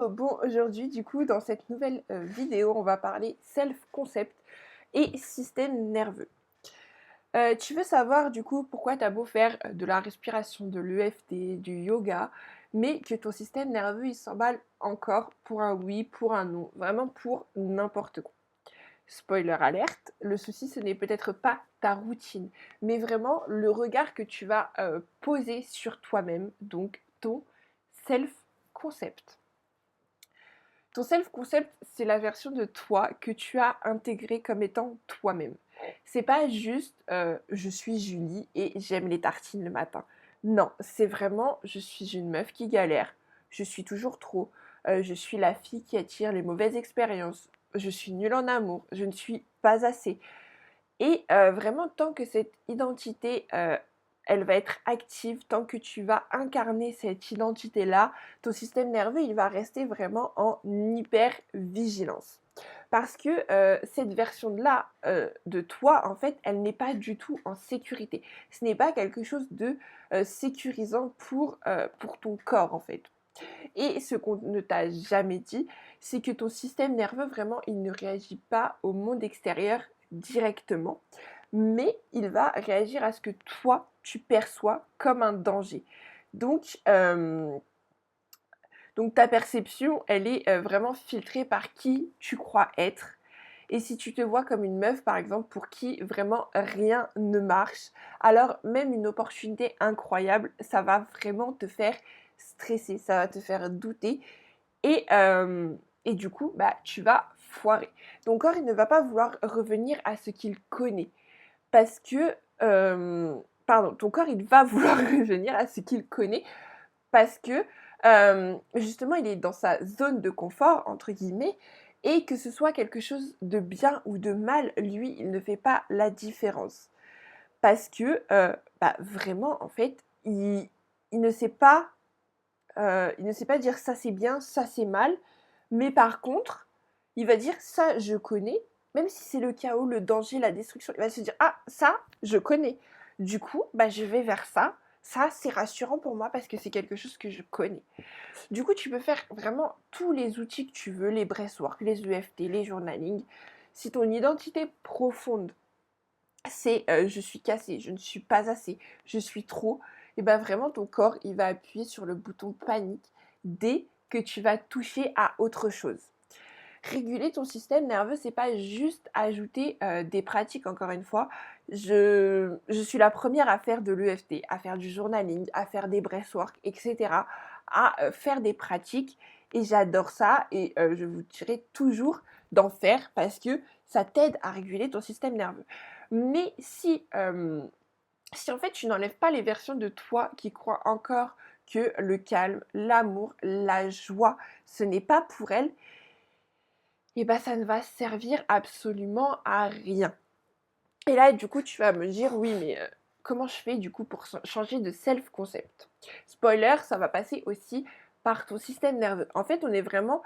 Bon, aujourd'hui, du coup, dans cette nouvelle vidéo, on va parler self-concept et système nerveux. Tu veux savoir, du coup, pourquoi tu as beau faire de la respiration, de l'EFT, du yoga, mais que ton système nerveux, il s'emballe encore pour un oui, pour un non, vraiment pour n'importe quoi. Spoiler alerte, le souci, ce n'est peut-être pas ta routine, mais vraiment le regard que tu vas poser sur toi-même, donc ton self-concept. Ton self-concept, c'est la version de toi que tu as intégrée comme étant toi-même. C'est pas juste je suis Julie et j'aime les tartines le matin. Non, c'est vraiment je suis une meuf qui galère, je suis toujours trop, je suis la fille qui attire les mauvaises expériences, je suis nulle en amour, je ne suis pas assez. Et vraiment, tant que cette identité, elle va être active, tant que tu vas incarner cette identité-là, ton système nerveux, il va rester vraiment en hyper-vigilance. Parce que cette version-là de toi, en fait, elle n'est pas du tout en sécurité. Ce n'est pas quelque chose de sécurisant pour ton corps, en fait. Et ce qu'on ne t'a jamais dit, c'est que ton système nerveux, vraiment, il ne réagit pas au monde extérieur directement, mais il va réagir à ce que toi, tu perçois comme un danger. Donc, euh, donc ta perception, elle est vraiment filtrée par qui tu crois être. Et si tu te vois comme une meuf, par exemple, pour qui vraiment rien ne marche, alors même une opportunité incroyable, ça va vraiment te faire stresser, ça va te faire douter et, euh, et du coup, bah, tu vas foirer. Ton corps, il ne va pas vouloir revenir à ce qu'il connaît. Parce que, pardon, ton corps, il va vouloir revenir à ce qu'il connaît parce que, justement, il est dans sa zone de confort, entre guillemets, et que ce soit quelque chose de bien ou de mal, lui, il ne fait pas la différence. Parce que, bah, vraiment, en fait, il ne sait pas il ne sait pas dire ça c'est bien, ça c'est mal, mais par contre, il va dire ça je connais, même si c'est le chaos, le danger, la destruction, il va se dire ah ça je connais. Du coup, bah je vais vers ça. Ça c'est rassurant pour moi parce que c'est quelque chose que je connais. Du coup, tu peux faire vraiment tous les outils que tu veux, les breathwork, les EFT, les journaling. Si ton identité profonde c'est je suis cassée, je ne suis pas assez, je suis trop, et ben vraiment ton corps il va appuyer sur le bouton panique dès que tu vas toucher à autre chose. Réguler ton système nerveux, c'est pas juste ajouter des pratiques, encore une fois. Je suis la première à faire de l'EFT, à faire du journaling, à faire des breathwork, etc. À faire des pratiques. Et j'adore ça. Et je vous dirai toujours d'en faire parce que ça t'aide à réguler ton système nerveux. Mais si en fait tu n'enlèves pas les versions de toi qui croient encore que le calme, l'amour, la joie, ce n'est pas pour elles, et bah ça ne va servir absolument à rien. Et là, du coup, tu vas me dire, oui, mais comment je fais du coup pour changer de self-concept? Spoiler, ça va passer aussi par ton système nerveux. En fait, on est vraiment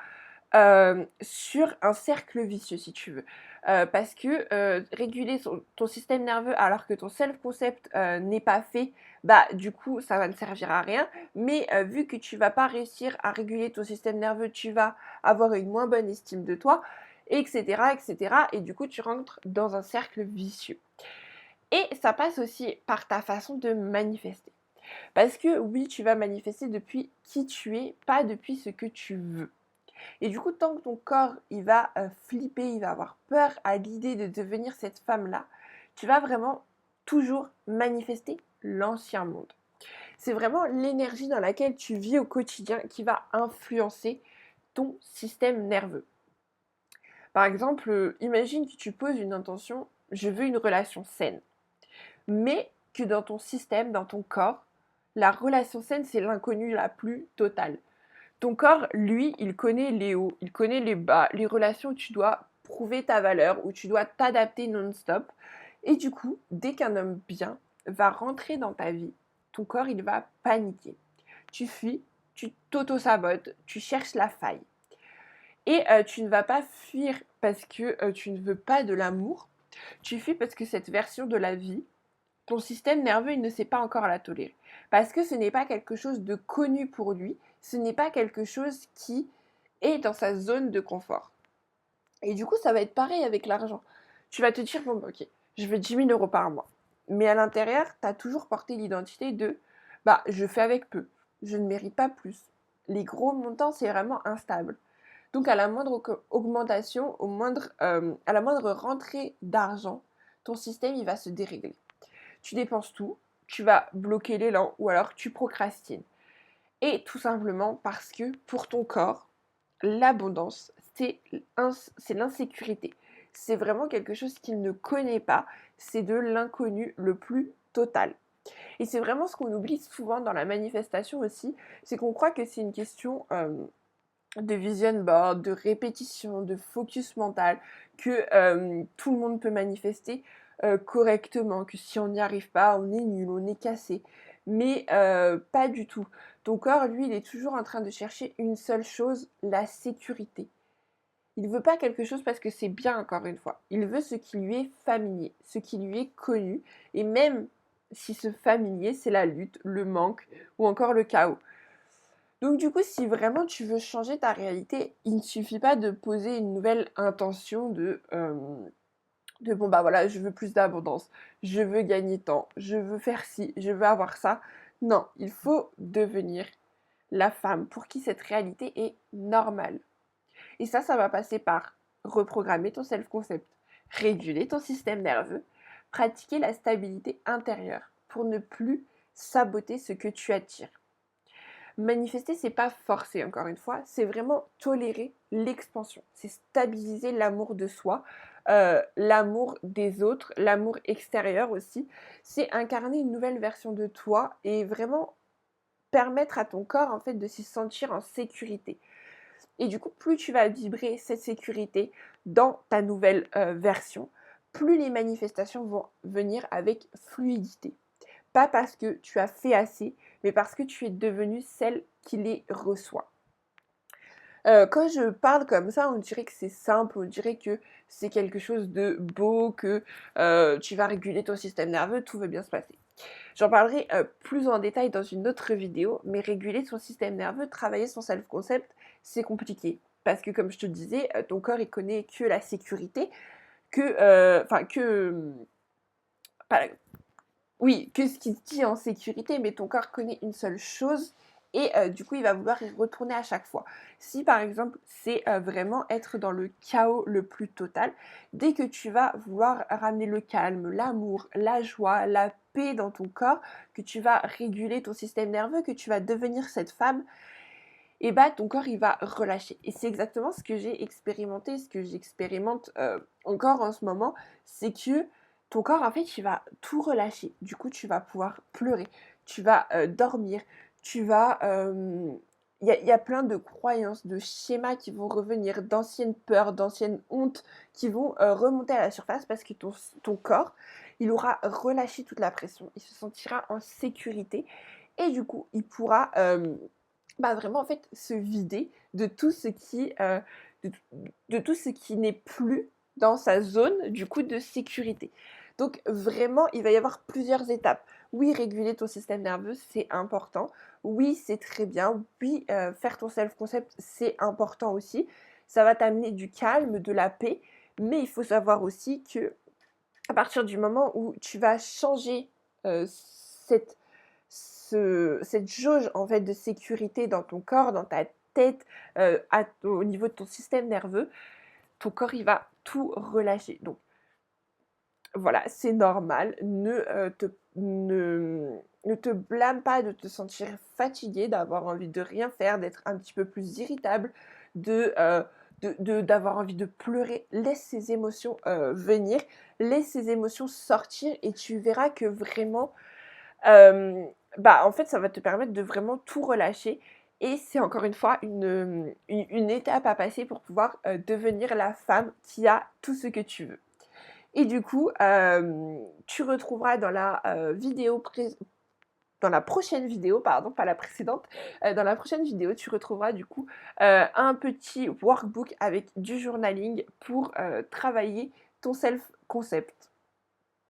sur un cercle vicieux, si tu veux. Parce que réguler ton système nerveux alors que ton self-concept n'est pas fait, bah du coup, ça va ne servir à rien. Mais vu que tu vas pas réussir à réguler ton système nerveux, tu vas avoir une moins bonne estime de toi, etc., etc. Et du coup, tu rentres dans un cercle vicieux. Et ça passe aussi par ta façon de manifester. Parce que oui, tu vas manifester depuis qui tu es, pas depuis ce que tu veux. Et du coup, tant que ton corps, il va flipper, il va avoir peur à l'idée de devenir cette femme-là, tu vas vraiment toujours manifester l'ancien monde. C'est vraiment l'énergie dans laquelle tu vis au quotidien qui va influencer ton système nerveux. Par exemple, imagine que tu poses une intention, je veux une relation saine. Mais que dans ton système, dans ton corps, la relation saine, c'est l'inconnue la plus totale. Ton corps, lui, il connaît les hauts, il connaît les bas, les relations où tu dois prouver ta valeur, où tu dois t'adapter non-stop. Et du coup, dès qu'un homme bien va rentrer dans ta vie, ton corps, il va paniquer. Tu fuis, tu t'auto-sabotes, tu cherches la faille. Et tu ne vas pas fuir parce que tu ne veux pas de l'amour, tu fuis parce que cette version de la vie, ton système nerveux, il ne sait pas encore la tolérer. Parce que ce n'est pas quelque chose de connu pour lui, ce n'est pas quelque chose qui et dans sa zone de confort. Et du coup, ça va être pareil avec l'argent. Tu vas te dire, bon, bah, ok, je veux 10 000 € par mois. Mais à l'intérieur, tu as toujours porté l'identité de, bah, je fais avec peu, je ne mérite pas plus. Les gros montants, c'est vraiment instable. Donc, à la moindre augmentation, à la moindre rentrée d'argent, ton système, il va se dérégler. Tu dépenses tout, tu vas bloquer l'élan ou alors tu procrastines. Et tout simplement parce que pour ton corps, l'abondance, c'est l'insécurité. C'est vraiment quelque chose qu'il ne connaît pas. C'est de l'inconnu le plus total. Et c'est vraiment ce qu'on oublie souvent dans la manifestation aussi, c'est qu'on croit que c'est une question de vision board, de répétition, de focus mental, que tout le monde peut manifester correctement, que si on n'y arrive pas, on est nul, on est cassé. Mais pas du tout. Ton corps, lui, il est toujours en train de chercher une seule chose, la sécurité. Il ne veut pas quelque chose parce que c'est bien, encore une fois. Il veut ce qui lui est familier, ce qui lui est connu. Et même si ce familier, c'est la lutte, le manque ou encore le chaos. Donc du coup, si vraiment tu veux changer ta réalité, il ne suffit pas de poser une nouvelle intention de bon bah voilà, je veux plus d'abondance, je veux gagner tant, je veux faire ci, je veux avoir ça. Non, il faut devenir la femme pour qui cette réalité est normale. Et ça va passer par reprogrammer ton self-concept, réguler ton système nerveux, pratiquer la stabilité intérieure pour ne plus saboter ce que tu attires. Manifester, c'est pas forcer, encore une fois, c'est vraiment tolérer l'expansion. C'est stabiliser l'amour de soi, l'amour des autres, l'amour extérieur aussi. C'est incarner une nouvelle version de toi et vraiment permettre à ton corps en fait de s'y sentir en sécurité. Et du coup, plus tu vas vibrer cette sécurité dans ta nouvelle version, plus les manifestations vont venir avec fluidité. Pas parce que tu as fait assez, mais parce que tu es devenue celle qui les reçoit. Quand je parle comme ça, on dirait que c'est simple, on dirait que c'est quelque chose de beau, que tu vas réguler ton système nerveux, tout va bien se passer. J'en parlerai plus en détail dans une autre vidéo, mais réguler son système nerveux, travailler son self-concept, c'est compliqué. Parce que comme je te disais, ton corps il connaît que la sécurité, pas- oui, que ce qui te dit en sécurité, mais ton corps connaît une seule chose et du coup il va vouloir y retourner à chaque fois. Si par exemple c'est vraiment être dans le chaos le plus total, dès que tu vas vouloir ramener le calme, l'amour, la joie, la paix dans ton corps, que tu vas réguler ton système nerveux, que tu vas devenir cette femme, et bah ton corps il va relâcher. Et c'est exactement ce que j'ai expérimenté, ce que j'expérimente encore en ce moment, c'est que ton corps en fait il va tout relâcher. Du coup tu vas pouvoir pleurer, tu vas dormir, tu vas... y a plein de croyances, de schémas qui vont revenir, d'anciennes peurs, d'anciennes hontes qui vont remonter à la surface parce que ton corps, il aura relâché toute la pression, il se sentira en sécurité et du coup, il pourra bah, vraiment en fait se vider de tout ce qui de tout ce qui n'est plus dans sa zone du coup de sécurité. Donc vraiment, il va y avoir plusieurs étapes. Oui, réguler ton système nerveux, c'est important. Oui, c'est très bien. Oui, faire ton self-concept, c'est important aussi. Ça va t'amener du calme, de la paix. Mais il faut savoir aussi que à partir du moment où tu vas changer cette cette jauge en fait de sécurité dans ton corps, dans ta tête, au niveau de ton système nerveux, ton corps il va tout relâcher. Donc voilà, c'est normal. Ne te blâme pas de te sentir fatigué, d'avoir envie de rien faire, d'être un petit peu plus irritable, d'avoir envie de pleurer. Laisse ces émotions venir, laisse ces émotions sortir et tu verras que vraiment bah, en fait, ça va te permettre de vraiment tout relâcher et c'est encore une fois une étape à passer pour pouvoir, devenir la femme qui a tout ce que tu veux. Et du coup, tu retrouveras dans la prochaine vidéo, pardon, pas la précédente, dans la prochaine vidéo, tu retrouveras du coup, un petit workbook avec du journaling pour, travailler ton self concept.